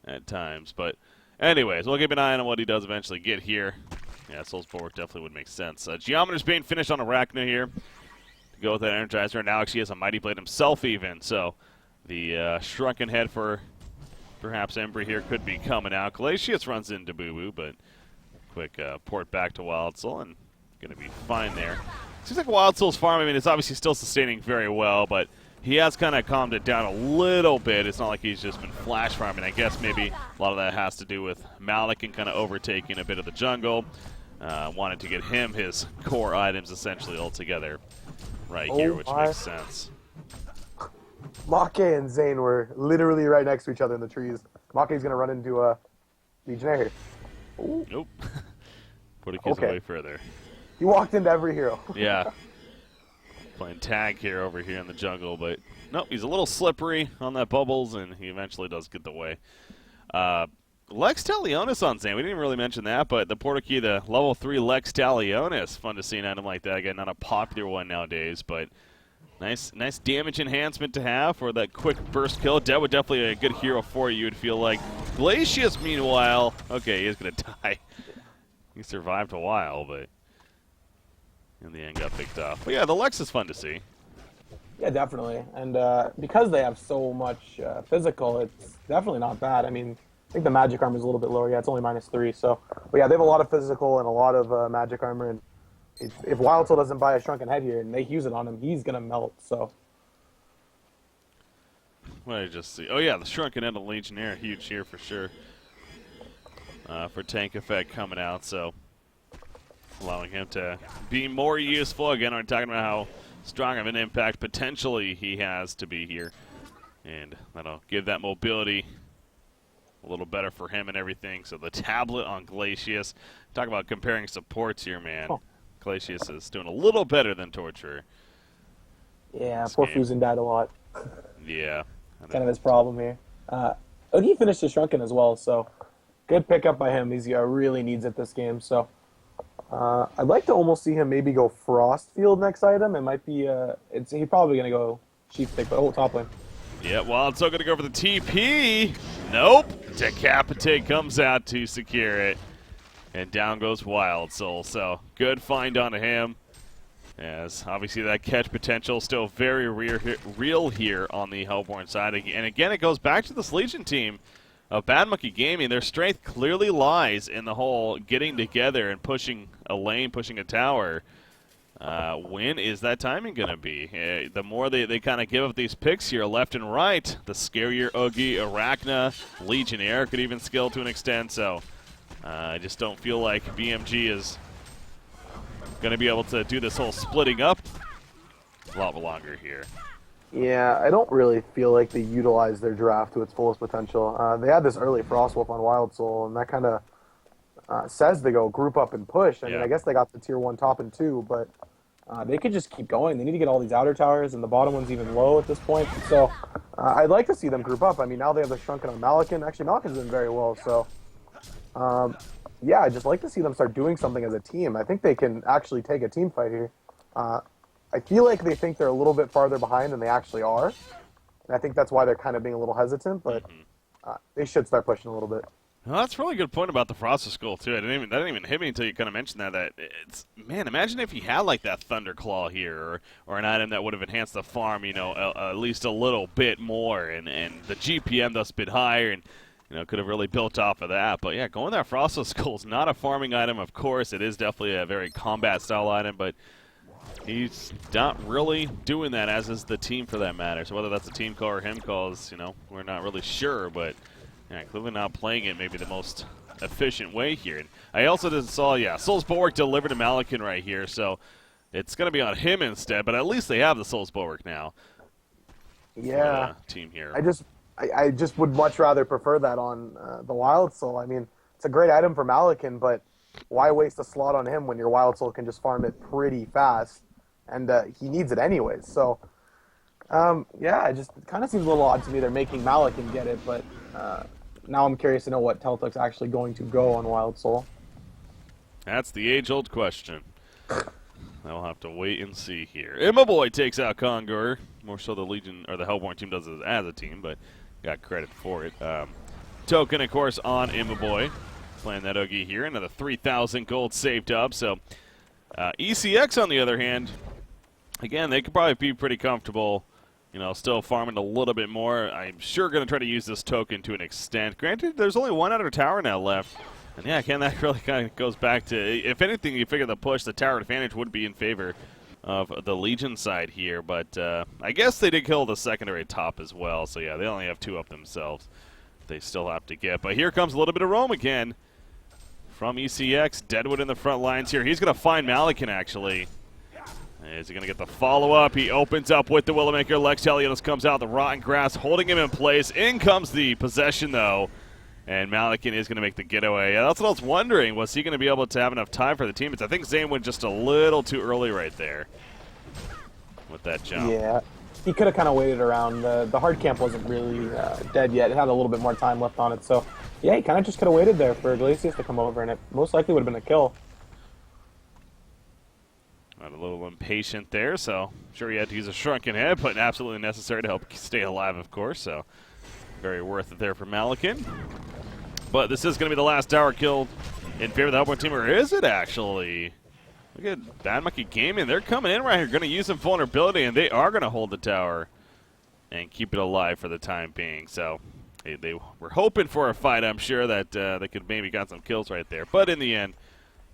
at times. But anyways, we'll keep an eye on what he does eventually get here. Yeah, Souls Bulwark definitely would make sense. Geometer's being finished on Arachna here to go with that Energizer. Now actually has a Mighty Blade himself even, so the Shrunken Head for perhaps Embry here could be coming out. Glacius runs into Boo Boo, but quick port back to Wild Soul and going to be fine there. Seems like Wild Soul's farm, I mean, it's obviously still sustaining very well, but he has kind of calmed it down a little bit. It's not like he's just been flash farming. I guess maybe a lot of that has to do with Malik and kind of overtaking a bit of the jungle. Wanted to get him his core items essentially altogether right here, which makes sense. Make and Zane were literally right next to each other in the trees. Make's going to run into a Legionnaire. Ooh. Nope. Put a kiss away further. He walked into every hero. Yeah. Playing tag here over here in the jungle, but nope, he's a little slippery on that bubbles, and he eventually does get the way. Lex Talionis on Zane. We didn't even really mention that, but the Porta Key, the level 3 Lex Talionis. Fun to see an item like that. Again, not a popular one nowadays, but nice damage enhancement to have for that quick burst kill. Deadwood definitely a good hero for you, you'd feel like. Glacius, meanwhile, okay, he is going to die. He survived a while, but in the end got picked off. But yeah, the Lex is fun to see. yeah, definitely. And because they have so much physical, it's definitely not bad. I mean, I think the magic armor is a little bit lower. Yeah, it's only -3. So, but yeah, they have a lot of physical and a lot of magic armor. And if Wild Soul doesn't buy a Shrunken Head here and they use it on him, he's gonna melt. So. What did I just see? Oh yeah, the Shrunken Head of Legionnaire, huge here for sure. For tank effect coming out, so allowing him to be more useful. Again, we're talking about how strong of an impact potentially he has to be here. And that'll give that mobility a little better for him and everything. So the tablet on Glacius. Talk about comparing supports here, man. Oh. Glacius is doing a little better than Torturer. Yeah, This poor game. Fusion died a lot. Yeah. Kind of his problem here. He finished his Shrunken as well, so good pickup by him. He really needs it this game. So I'd like to almost see him maybe go Frostfield next item. It might be he's probably gonna go Sheath Pick, but top lane. Yeah, Wild Soul going to go for the TP. Nope. Decapitate comes out to secure it. And down goes Wild Soul. So good find onto him. As obviously that catch potential still very real here on the Hellborn side. And again, it goes back to this Legion team of Bad Monkey Gaming. Their strength clearly lies in the whole getting together and pushing a lane, pushing a tower. When is that timing going to be? The more they kind of give up these picks here left and right, the scarier Oogie, Arachna, Legionnaire could even skill to an extent. So I just don't feel like BMG is going to be able to do this whole splitting up a lot longer here. Yeah, I don't really feel like they utilized their draft to its fullest potential. They had this early Frostwolf on Wild Soul, and that kind of says they go group up and push. I mean, I guess they got the tier 1 top and 2, but they could just keep going. They need to get all these outer towers, and the bottom one's even low at this point. So I'd like to see them group up. I mean, now they have the Shrunken on Malikan. Actually, Malikan's doing very well, so yeah, I'd just like to see them start doing something as a team. I think they can actually take a team fight here. I feel like they think they're a little bit farther behind than they actually are, and I think that's why they're kind of being a little hesitant, but they should start pushing a little bit. Well, that's a really good point about the Frosted Skull, too. That didn't even hit me until you kind of mentioned that it's, man, imagine if he had, like, that Thunderclaw here, or an item that would have enhanced the farm, you know, at least a little bit more, and the GPM thus a bit higher, and, you know, could have really built off of that. But, yeah, going that Frosted Skull is not a farming item, of course. It is definitely a very combat-style item, but he's not really doing that, as is the team for that matter. So whether that's a team call or him calls, you know, we're not really sure, but yeah, clearly not playing it maybe the most efficient way here. And I also just saw, yeah, Soul's Bulwark delivered to Malikan right here, so it's going to be on him instead, but at least they have the Soul's Bulwark now. Yeah. Team here. I just would much rather prefer that on the Wild Soul. I mean, it's a great item for Malikan, but why waste a slot on him when your Wild Soul can just farm it pretty fast, and he needs it anyways. So, yeah, it kind of seems a little odd to me they're making Malikan get it, but now I'm curious to know what Teltuk's actually going to go on Wild Soul. That's the age-old question. I'll have to wait and see here. Immaboy takes out Congur. More so the Legion or the Hellborn team does it as a team, but got credit for it. Token, of course, on Immaboy. Playing that Oogie here. Another 3,000 gold saved up. So ECX, on the other hand, again, they could probably be pretty comfortable, you know, still farming a little bit more. I'm sure going to try to use this token to an extent. Granted, there's only one other tower now left. And yeah, again, that really kind of goes back to, if anything, you figure the push, the tower advantage would be in favor of the Legion side here. But I guess they did kill the secondary top as well. So yeah, they only have 2 up themselves. They still have to get. But here comes a little bit of roam again from ECX. Deadwood in the front lines here. He's going to find Malikan, actually. Is he going to get the follow-up? He opens up with the Willowmaker. Lex Helios comes out, the Rotten Grass holding him in place. In comes the possession, though. And Malikan is going to make the getaway. Yeah, that's what I was wondering. Was he going to be able to have enough time for the teammates? I think Zane went just a little too early right there with that jump. Yeah, he could have kind of waited around. The hard camp wasn't really dead yet. It had a little bit more time left on it. So, yeah, he kind of just could have waited there for Iglesias to come over, and it most likely would have been a kill. Got a little impatient there, so I'm sure he had to use a Shrunken Head, but absolutely necessary to help stay alive, of course. So very worth it there for Malikan. But this is going to be the last tower kill in favor of the Hellborn team, or is it actually? Look at Bad Monkey Gaming. They're coming in right here, going to use some vulnerability, and they are going to hold the tower and keep it alive for the time being. So they were hoping for a fight, I'm sure, that they could maybe got some kills right there. But in the end,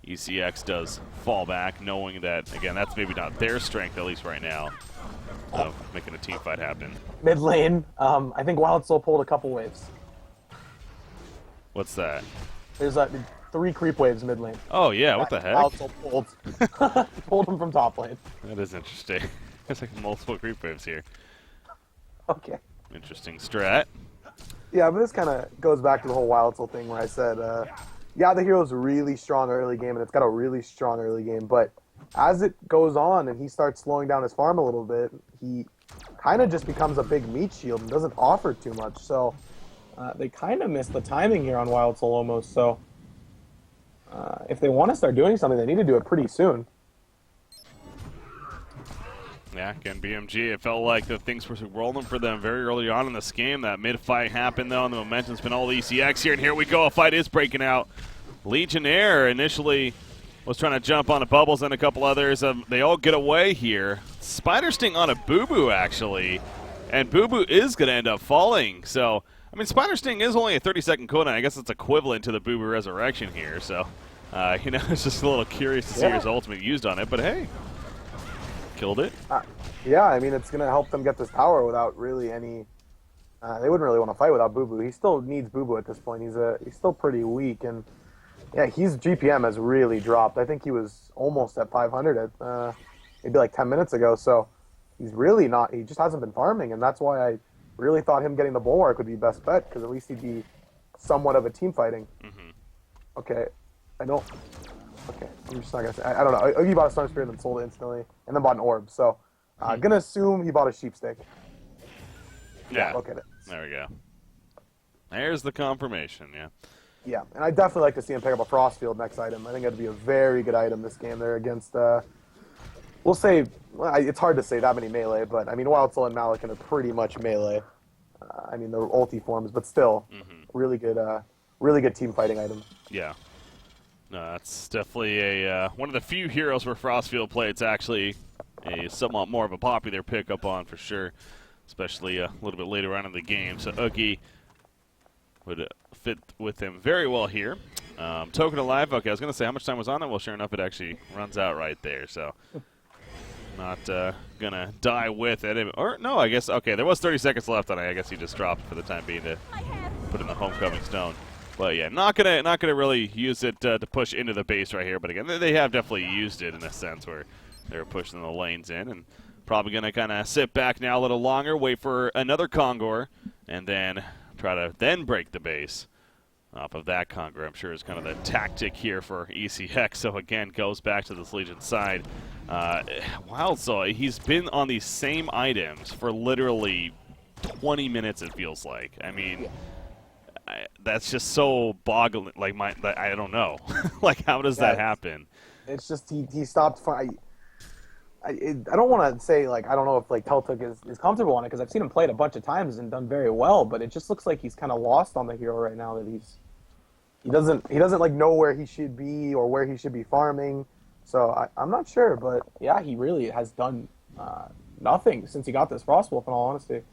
ECX does fall back, knowing that, again, that's maybe not their strength, at least right now, of making a team fight happen. Mid lane, I think Wild Soul pulled a couple waves. What's that? There's 3 creep waves mid lane. Oh, yeah, what the heck? Wild Soul pulled him from top lane. That is interesting. There's like multiple creep waves here. Okay. Interesting strat. Yeah, but this kind of goes back to the whole Wild Soul thing where I said, yeah, the hero's really strong early game, and it's got a really strong early game, but as it goes on and he starts slowing down his farm a little bit, he kind of just becomes a big meat shield and doesn't offer too much. So they kind of missed the timing here on Wild Soul almost. So if they want to start doing something, they need to do it pretty soon. Yeah, again, BMG, it felt like the things were rolling for them very early on in this game. That mid-fight happened, though, and the momentum's been all ECX here. And here we go, a fight is breaking out. Legionnaire initially was trying to jump on a Bubbles and a couple others. They all get away here. Spider Sting on a Boo Boo, actually. And Boo Boo is going to end up falling. So, I mean, Spider Sting is only a 30-second cooldown. I guess it's equivalent to the Boo Boo Resurrection here. So, you know, it's just a little curious to see his ultimate used on it. But, hey, killed it. Yeah, I mean, it's going to help them get this tower without really any... they wouldn't really want to fight without Boo Boo. He still needs Boo Boo at this point. He's still pretty weak, and yeah, his GPM has really dropped. I think he was almost at 500 at maybe like 10 minutes ago, so he's really not... He just hasn't been farming, and that's why I really thought him getting the Bulwark would be best bet, because at least he'd be somewhat of a team fighting. Mm-hmm. Okay, I don't... Okay, I'm just not going to say... I don't know. He bought a Storm Spirit and then sold it instantly, and then bought an Orb, so... I'm going to assume he bought a Sheep Stick. Yeah. Look at it. There we go. There's the confirmation, yeah. Yeah, and I'd definitely like to see him pick up a Frostfield next item. I think that'd be a very good item this game there against, we'll say, well, it's hard to say that many melee, but I mean, Wild Soul and Malakin are pretty much melee. I mean, they're ulti forms, but still, really good team fighting item. Yeah. No, that's definitely a one of the few heroes where Frostfield play. It's actually a somewhat more of a popular pickup on for sure, especially a little bit later on in the game. So Oogie would fit with him very well here. Token Alive, okay, I was going to say how much time was on it. Well, sure enough, it actually runs out right there. So not going to die with it. Or, no, I guess, okay, there was 30 seconds left on it. I guess he just dropped for the time being to put in the Homecoming Stone. But yeah, not gonna really use it to push into the base right here. But again, they have definitely used it in a sense where they're pushing the lanes in, and probably gonna kind of sit back now a little longer, wait for another Kongor, and then try to then break the base off of that Kongor. I'm sure is kind of the tactic here for ECX. So again, goes back to this Legion side. Wild Soul, he's been on these same items for literally 20 minutes. It feels like. I mean. That's just so boggling. Like I don't know. Like how does that happen? It's just he stopped. I don't want to say like I don't know if like Teltuk is comfortable on it because I've seen him play it a bunch of times and done very well. But it just looks like he's kind of lost on the hero right now. That he doesn't like know where he should be or where he should be farming. So I'm not sure. But yeah, he really has done nothing since he got this Frostwolf. In all honesty.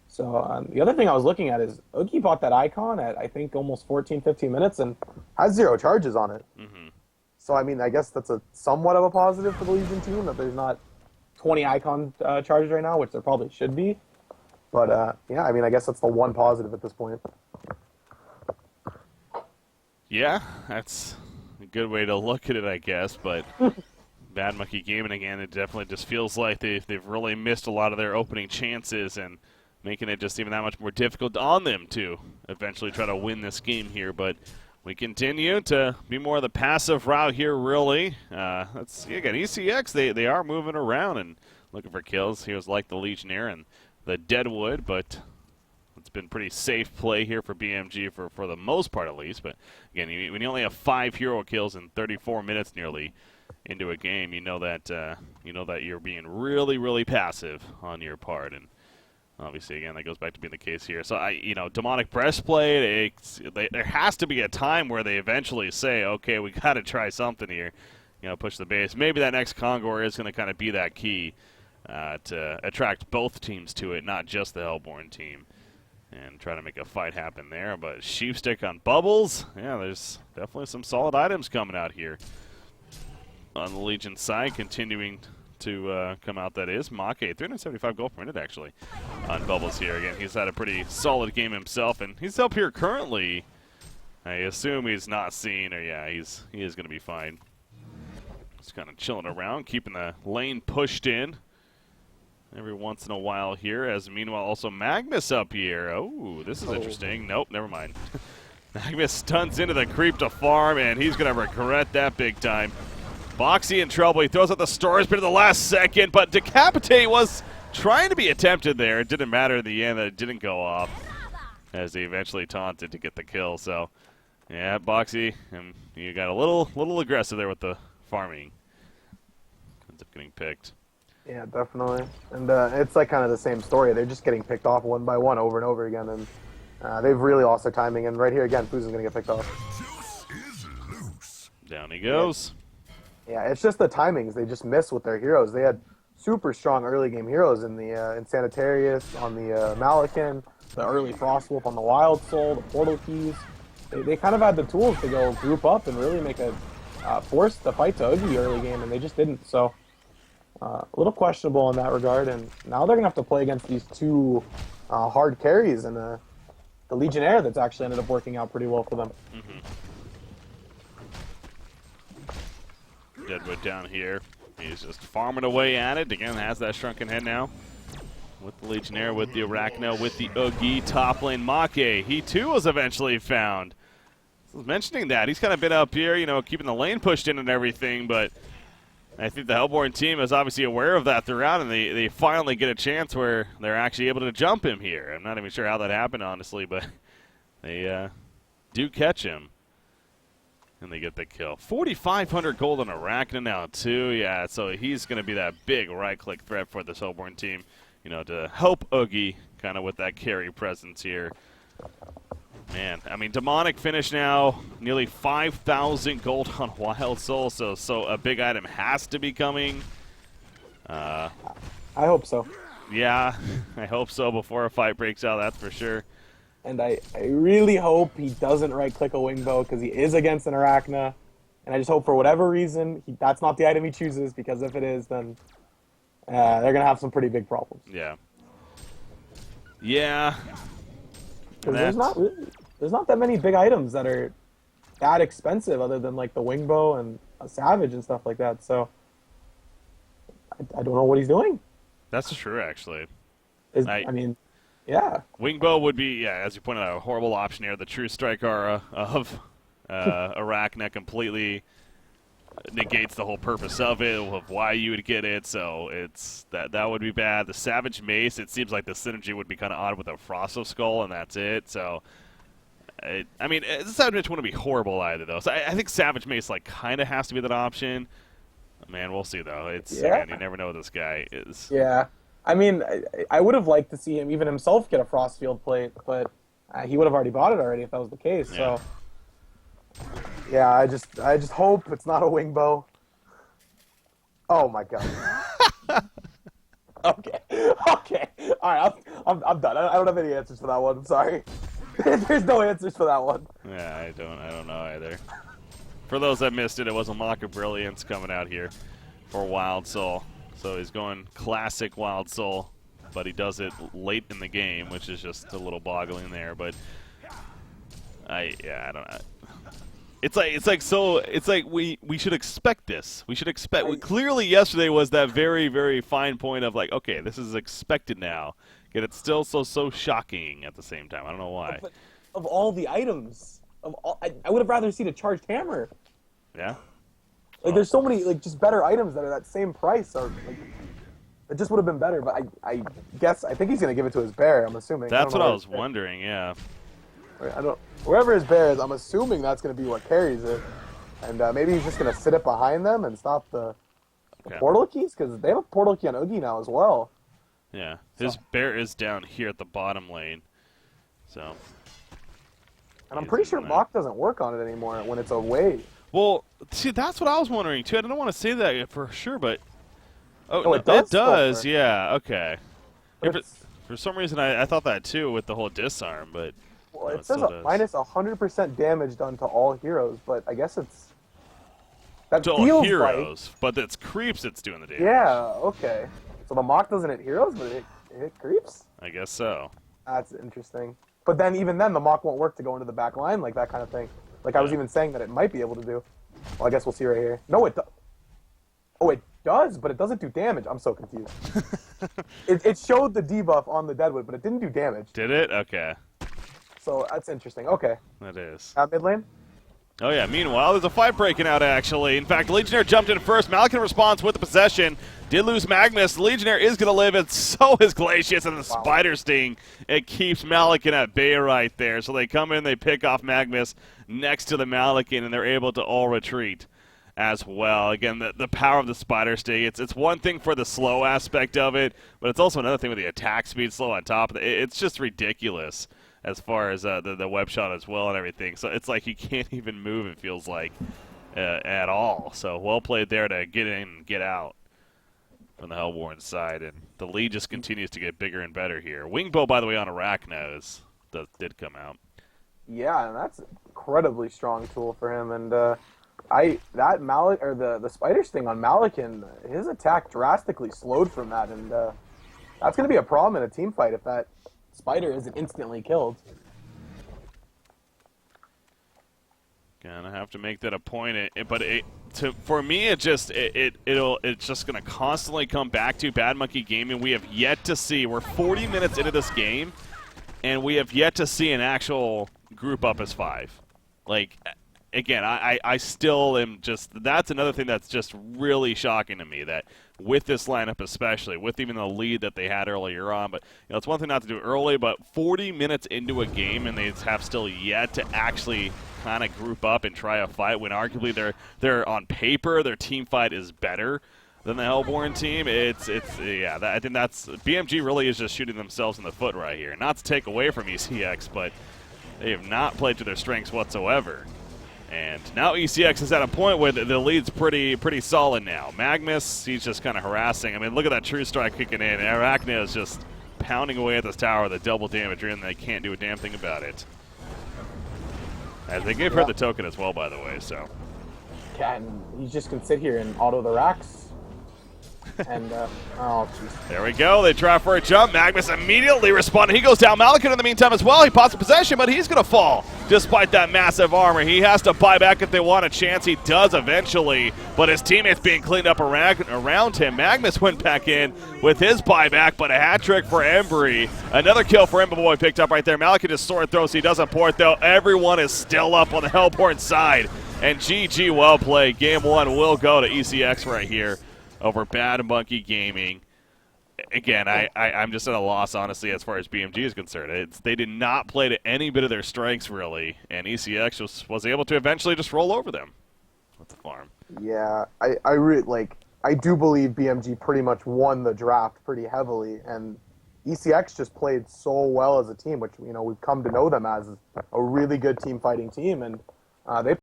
So the other thing I was looking at is Oogie bought that icon at, I think, almost 14, 15 minutes and has 0 charges on it. So, I mean, I guess that's a somewhat of a positive for the Legion team that there's not 20 icon charges right now, which there probably should be. But, yeah, I mean, I guess that's the one positive at this point. Yeah, that's a good way to look at it, I guess. But Bad Monkey Gaming, again, it definitely just feels like they've really missed a lot of their opening chances and making it just even that much more difficult on them to eventually try to win this game here. But we continue to be more of the passive route here, really. Let's see, again, ECX, they are moving around and looking for kills. Heroes like the Legionnaire and the Deadwood, but it's been pretty safe play here for BMG for the most part at least. But again, when you only have 5 hero kills in 34 minutes nearly into a game, you know that you're being really, really passive on your part. And obviously, again, that goes back to being the case here. So, Demonic Breastplate, there has to be a time where they eventually say, okay, we got to try something here, push the base. Maybe that next Kongor is going to kind of be that key to attract both teams to it, not just the Hellborn team, and try to make a fight happen there. But Sheepstick on Bubbles, yeah, there's definitely some solid items coming out here on the Legion side, continuing to come out. That is Make, 375 gold per minute actually on Bubbles here. Again, he's had a pretty solid game himself, and he's up here currently. I assume he's not seen, or yeah, he is going to be fine. Just kind of chilling around, keeping the lane pushed in every once in a while here, as meanwhile also Magnus up here. Oh, this is interesting. Nope, never mind. Magnus stuns into the creep to farm, and he's going to regret that big time. Boxy in trouble. He throws out the Storage Pit at the last second, but Decapitate was trying to be attempted there. It didn't matter in the end that it didn't go off, as he eventually taunted to get the kill. So, yeah, Boxy, you got a little aggressive there with the farming. Ends up getting picked. Yeah, definitely. And it's like kind of the same story. They're just getting picked off one by one over and over again, and they've really lost their timing. And right here again, Fuzin's going to get picked off. Down he goes. Yeah, it's just the timings. They just miss with their heroes. They had super strong early game heroes in the in Sanitarius, on the Malakin, the early Frostwolf on the Wild Soul, the Portal Keys. They kind of had the tools to go group up and really make a force the fight to Oogie early game, and they just didn't. So a little questionable in that regard. And now they're gonna have to play against these two hard carries and the Legionnaire that's actually ended up working out pretty well for them. Deadwood down here. He's just farming away at it. Again, has that shrunken head now. With the Legionnaire, with the Arachno, with the Oogie, top lane Make. He too was eventually found. I was mentioning that. He's kind of been up here, keeping the lane pushed in and everything, but I think the Hellborn team is obviously aware of that throughout, and they finally get a chance where they're actually able to jump him here. I'm not even sure how that happened, honestly, but they do catch him, and they get the kill. 4,500 gold on Arachna now, too. Yeah, so he's going to be that big right-click threat for this Hellborn team, you know, to help Oogie kind of with that carry presence here. Man, I mean, Demonic finish now, nearly 5,000 gold on Wild Soul, so a big item has to be coming. I hope so. Yeah, I hope so before a fight breaks out, that's for sure. And I really hope he doesn't right-click a Wingbow because he is against an Arachna. And I just hope for whatever reason that's not the item he chooses, because if it is, then they're going to have some pretty big problems. Yeah. Yeah. Because there's not that many big items that are that expensive other than like the Wingbow and a Savage and stuff like that. So I don't know what he's doing. That's true, actually. I mean, yeah. Wingbow would be, yeah, as you pointed out, a horrible option here. The true strike aura of Arachna completely negates the whole purpose of it, of why you would get it. So it's that would be bad. The Savage Mace, it seems like the synergy would be kind of odd with a Frosto Skull, and that's it. So I mean, the Savage Mace wouldn't be horrible either, though. So I think Savage Mace like kind of has to be that option. Man, we'll see though. It's again, you never know what this guy is. Yeah, I mean, I would have liked to see him even himself get a Frostfield plate, but he would have already bought it already if that was the case. Yeah. So Yeah, I just hope it's not a Wingbow. Oh my god. okay, all right, I'm done. I don't have any answers for that one. I'm sorry. There's no answers for that one. Yeah, I don't know either. For those that missed it, it was a Mock of Brilliance coming out here for Wild Soul. So he's going classic Wild Soul, but he does it late in the game, which is just a little boggling there. But I don't know. It's like we should expect this. We should expect. Clearly, yesterday was that very, very fine point of like, okay, this is expected now. Yet it's still so shocking at the same time. I don't know why. But of all the items, I would have rather seen a charged hammer. Yeah. Like there's so many like just better items that are that same price. Or like, it just would have been better. But I think he's gonna give it to his bear. I'm assuming. That's what I was wondering. Yeah. Wherever his bear is, I'm assuming that's going to be what carries it. And maybe he's just going to sit it behind them and stop the portal keys, because they have a portal key on Oogie now as well. Yeah, his bear is down here at the bottom lane. So. And I'm pretty sure Mock doesn't work on it anymore when it's away. Well, see, that's what I was wondering, too. I don't want to say that for sure, but... Oh, it does? It does, yeah, okay. For some reason, I thought that, too, with the whole disarm, but... Well, it says minus 100% damage done to all heroes, but I guess it's... That to all heroes, but it's creeps it's doing the damage. Yeah, okay. So the Mock doesn't hit heroes, but it hit creeps? I guess so. That's interesting. But then, even then, the Mock won't work to go into the back line, like that kind of thing. Like I was even saying that it might be able to do. Well, I guess we'll see right here. No, it does. Oh, it does, but it doesn't do damage. I'm so confused. It showed the debuff on the Deadwood, but it didn't do damage. Did it? Okay. So that's interesting. Okay. That is. Mid lane? Oh, yeah. Meanwhile, there's a fight breaking out, actually. In fact, Legionnaire jumped in first. Malikan responds with the possession. Did lose Magnus. The Legionnaire is going to live, and so is Glacius, and the Spider Sting. It keeps Malikan at bay right there. So they come in, they pick off Magnus next to the Malikan, and they're able to all retreat as well. Again, the power of the Spider Sting. It's one thing for the slow aspect of it, but it's also another thing with the attack speed slow on top of it. It's just ridiculous as far as the web shot as well and everything. So it's like you can't even move, it feels like, at all. So well played there to get in and get out from the Hellborn side. And the lead just continues to get bigger and better here. Wingbow, by the way, on Arachna did come out. Yeah, and that's an incredibly strong tool for him. And the Spider Sting on Malikan, his attack drastically slowed from that. And that's going to be a problem in a team fight if that Spider isn't instantly killed. Gonna have to make that a point. For me, it's just gonna constantly come back to Bad Monkey Gaming. We have yet to see. We're 40 minutes into this game, and we have yet to see an actual group up as 5. Like, again, I still am just – that's another thing that's just really shocking to me, that with this lineup especially, with even the lead that they had earlier on. But it's one thing not to do early, but 40 minutes into a game and they have still yet to actually kind of group up and try a fight when arguably they're on paper, their team fight is better than the Hellborn team. I think that's – BMG really is just shooting themselves in the foot right here. Not to take away from ECX, but they have not played to their strengths whatsoever. And now ECX is at a point where the lead's pretty solid now. Magnus, he's just kind of harassing. I mean, look at that true strike kicking in. Arachne is just pounding away at this tower with a double damage, and they can't do a damn thing about it. As they gave her the token as well, by the way, so. Yeah, and he just can sit here and auto the racks. And, oh, jeez. There we go. They try for a jump. Magnus immediately responded. He goes down. Malekith in the meantime as well. He pops in possession, but he's going to fall despite that massive armor. He has to buy back if they want a chance. He does eventually, but his teammates being cleaned up around him. Magnus went back in with his buyback, but a hat trick for Embry. Another kill for Boy picked up right there. Malekith just sword throws. He doesn't port, though. Everyone is still up on the Hellborn side. And GG, well played. Game 1 will go to ECX right here over Bad Monkey Gaming. Again, I'm just at a loss, honestly, as far as BMG is concerned. They did not play to any bit of their strengths, really, and ECX was able to eventually just roll over them with the farm. Yeah, I do believe BMG pretty much won the draft pretty heavily, and ECX just played so well as a team, which we've come to know them as a really good team fighting team, and they